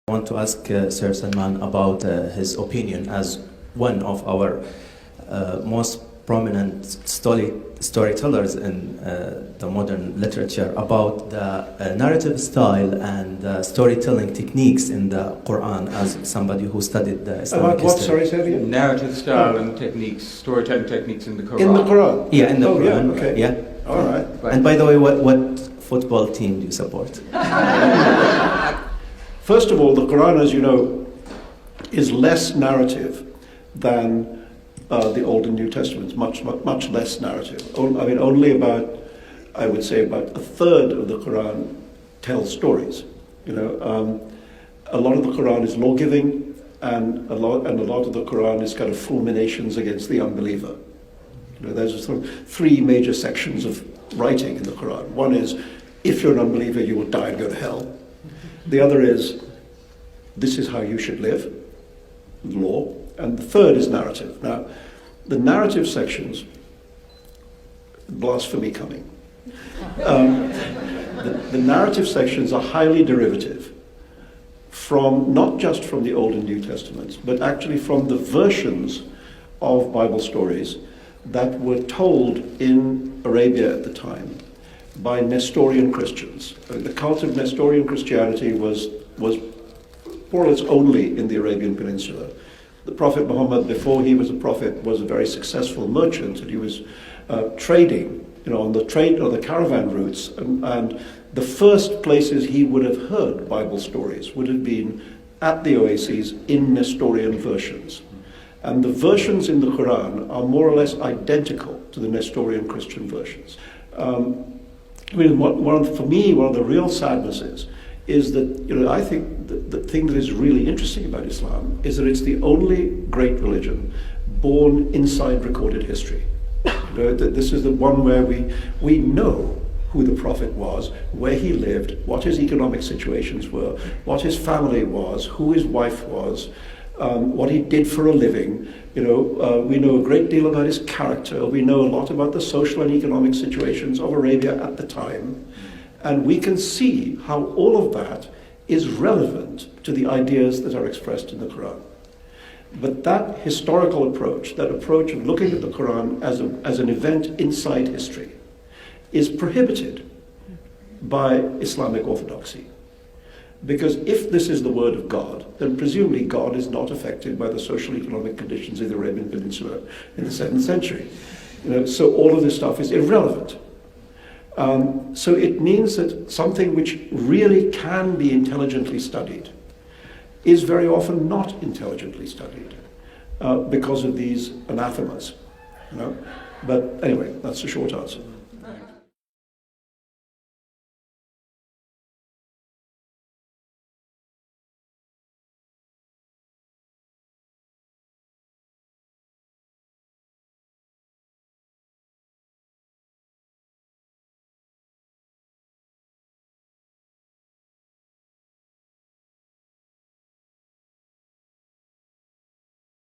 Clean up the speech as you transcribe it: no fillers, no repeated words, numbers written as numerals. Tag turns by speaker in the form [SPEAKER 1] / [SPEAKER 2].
[SPEAKER 1] I want to ask Sir Salman about his opinion as one of our most prominent storytellers in the modern literature about the narrative style and storytelling techniques in the Quran, as somebody who studied the Islamic
[SPEAKER 2] history. What,
[SPEAKER 1] sorry,
[SPEAKER 2] say again?
[SPEAKER 3] Narrative style and techniques, storytelling techniques in the Quran.
[SPEAKER 2] In the Quran?
[SPEAKER 1] Yeah, in the Quran.
[SPEAKER 2] Yeah, okay.
[SPEAKER 1] Yeah.
[SPEAKER 2] All right.
[SPEAKER 1] And by the way, what football team do you support?
[SPEAKER 2] First of all, the Quran, as you know, is less narrative than the Old and New Testaments, much less narrative. I mean, only about, I would say, about a third of the Quran tells stories. You know, a lot of the Quran is law-giving, and a lot of the Quran is kind of fulminations against the unbeliever. You know, there's sort of three major sections of writing in the Quran. One is, if you're an unbeliever, you will die and go to hell. The other is, this is how you should live, law. And the third is narrative. Now, the narrative sections, blasphemy coming. The narrative sections are highly derivative from, not just from the Old and New Testaments, but actually from the versions of Bible stories that were told in Arabia at the time by Nestorian Christians. The cult of Nestorian Christianity was more or less only in the Arabian Peninsula. The Prophet Muhammad, before he was a prophet, was a very successful merchant, and he was trading, you know, on the caravan routes, and the first places he would have heard Bible stories would have been at the oases in Nestorian versions. And the versions in the Quran are more or less identical to the Nestorian Christian versions. I mean, for me, one of the real sadnesses is that, you know, I think the thing that is really interesting about Islam is that it's the only great religion born inside recorded history. You know, this is the one where we know who the Prophet was, where he lived, what his economic situations were, what his family was, who his wife was, what he did for a living. You know, we know a great deal about his character. We know a lot about the social and economic situations of Arabia at the time. And we can see how all of that is relevant to the ideas that are expressed in the Quran. But that historical approach, that approach of looking at the Quran as an event inside history, is prohibited by Islamic orthodoxy. Because if this is the word of God, then presumably God is not affected by the social economic conditions of the Arabian Peninsula in the 7th century. You know, so all of this stuff is irrelevant. So it means that something which really can be intelligently studied is very often not intelligently studied because of these anathemas. You know? But anyway, that's the short answer.